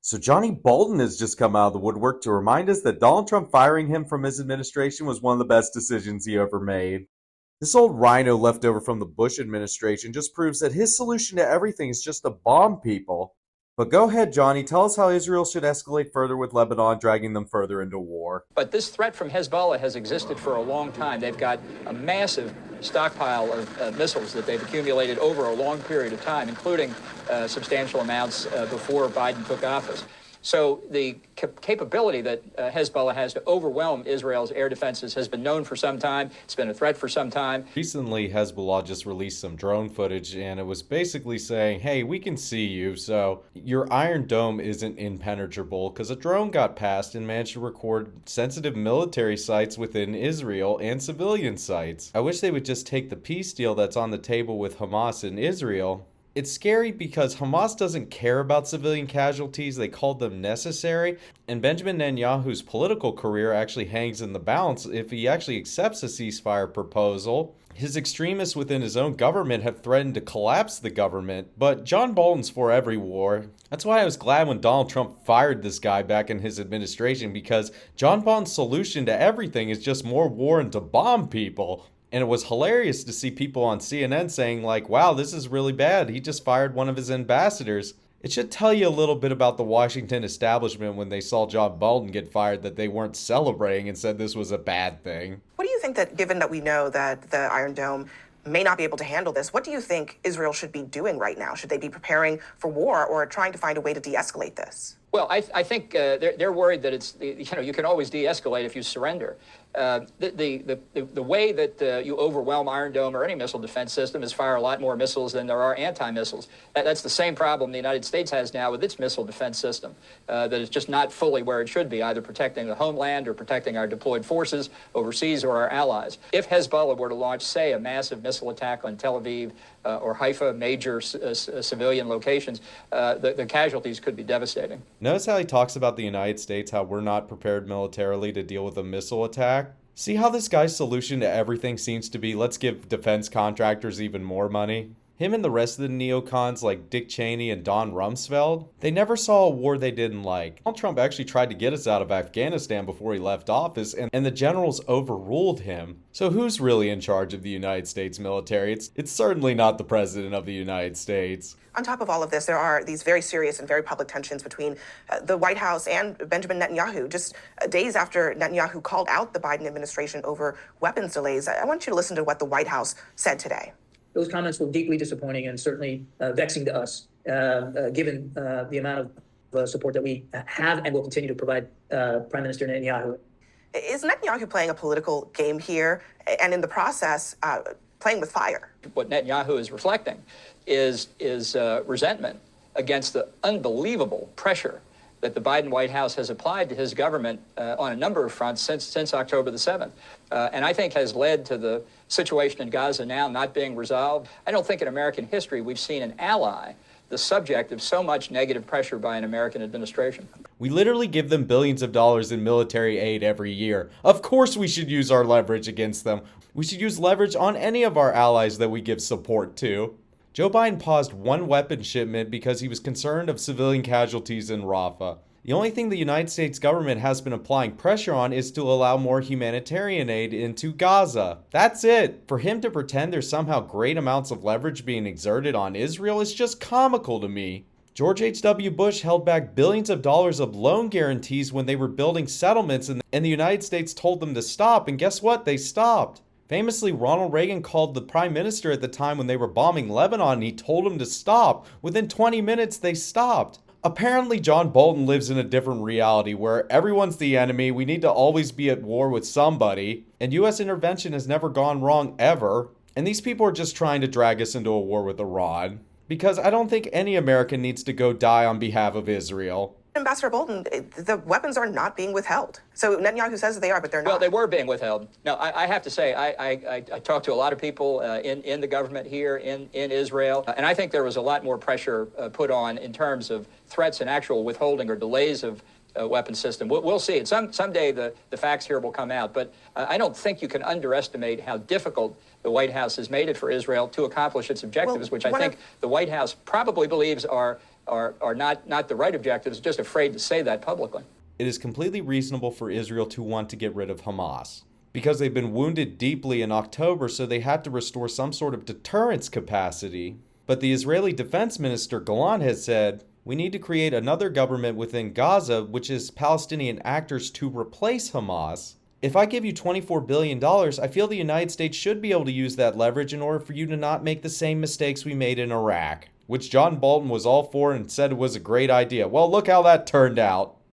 So Johnny Bolton has just come out of the woodwork to remind us that Donald Trump firing him from his administration was one of the best decisions he ever made. This old rhino left over from the Bush administration just proves that his solution to everything is just to bomb people. But go ahead, Johnny, tell us how Israel should escalate further with Lebanon, dragging them further into war. But this threat from Hezbollah has existed for a long time. They've got a massive stockpile of missiles that they've accumulated over a long period of time, including substantial amounts before Biden took office. So the capability that Hezbollah has to overwhelm Israel's air defenses has been known for some time. It's been a threat for some time. Recently, Hezbollah just released some drone footage, and it was basically saying, hey, we can see you, so your Iron Dome isn't impenetrable, because a drone got past and managed to record sensitive military sites within Israel and civilian sites. I wish they would just take the peace deal that's on the table with Hamas and Israel. It's scary because Hamas doesn't care about civilian casualties, they called them necessary, and Benjamin Netanyahu's political career actually hangs in the balance if he actually accepts a ceasefire proposal. His extremists within his own government have threatened to collapse the government, but John Bolton's for every war. That's why I was glad when Donald Trump fired this guy back in his administration, because John Bolton's solution to everything is just more war and to bomb people. And it was hilarious to see people on CNN saying like, wow, this is really bad. He just fired one of his ambassadors. It should tell you a little bit about the Washington establishment when they saw John Bolton get fired that they weren't celebrating and said this was a bad thing. What do you think that, given that we know that the Iron Dome may not be able to handle this, what do you think Israel should be doing right now? Should they be preparing for war or trying to find a way to de-escalate this? Well, I think they're worried that it's, you can always de-escalate if you surrender. The way that you overwhelm Iron Dome or any missile defense system is fire a lot more missiles than there are anti-missiles. That's the same problem the United States has now with its missile defense system, that is just not fully where it should be, either protecting the homeland or protecting our deployed forces overseas or our allies. If Hezbollah were to launch, say, a massive missile attack on Tel Aviv or Haifa, major civilian locations, the casualties could be devastating. Notice how he talks about the United States, how we're not prepared militarily to deal with a missile attack? See how this guy's solution to everything seems to be, let's give defense contractors even more money? Him and the rest of the neocons like Dick Cheney and Don Rumsfeld, they never saw a war they didn't like. Donald Trump actually tried to get us out of Afghanistan before he left office, and the generals overruled him. So who's really in charge of the United States military? It's certainly not the President of the United States. On top of all of this, there are these very serious and very public tensions between the White House and Benjamin Netanyahu. Just days after Netanyahu called out the Biden administration over weapons delays, I want you to listen to what the White House said today. Those comments were deeply disappointing and certainly vexing to us, given the amount of support that we have and will continue to provide Prime Minister Netanyahu. Is Netanyahu playing a political game here and in the process playing with fire? What Netanyahu is reflecting is resentment against the unbelievable pressure that the Biden White House has applied to his government on a number of fronts since October the 7th, and I think has led to the situation in Gaza now not being resolved. I don't think in American history we've seen an ally the subject of so much negative pressure by an American administration. We literally give them billions of dollars in military aid every year. Of course we should use our leverage against them. We should use leverage on any of our allies that we give support to. Joe Biden paused one weapon shipment because he was concerned of civilian casualties in Rafah. The only thing the United States government has been applying pressure on is to allow more humanitarian aid into Gaza. That's it. For him to pretend there's somehow great amounts of leverage being exerted on Israel is just comical to me. George H.W. Bush held back billions of dollars of loan guarantees when they were building settlements, and the United States told them to stop, and guess what? They stopped. Famously, Ronald Reagan called the prime minister at the time when they were bombing Lebanon, and he told him to stop. Within 20 minutes, they stopped. Apparently, John Bolton lives in a different reality where everyone's the enemy, we need to always be at war with somebody, and US intervention has never gone wrong ever, and these people are just trying to drag us into a war with Iran. Because I don't think any American needs to go die on behalf of Israel. Ambassador Bolton, the weapons are not being withheld. So Netanyahu says they are, but they're not. Well, they were being withheld. No, I have to say, I talked to a lot of people in the government here in Israel, and I think there was a lot more pressure put on in terms of threats and actual withholding or delays of weapon system. We'll see it. Someday the facts here will come out, but I don't think you can underestimate how difficult the White House has made it for Israel to accomplish its objectives, which I think the White House probably believes are are not the right objectives, just afraid to say that publicly. It is completely reasonable for Israel to want to get rid of Hamas because they've been wounded deeply in October, so they had to restore some sort of deterrence capacity. But the Israeli Defense Minister Gallant has said, we need to create another government within Gaza, which is Palestinian actors, to replace Hamas. If I give you $24 billion, I feel the United States should be able to use that leverage in order for you to not make the same mistakes we made in Iraq, which John Bolton was all for and said it was a great idea. Well, look how that turned out.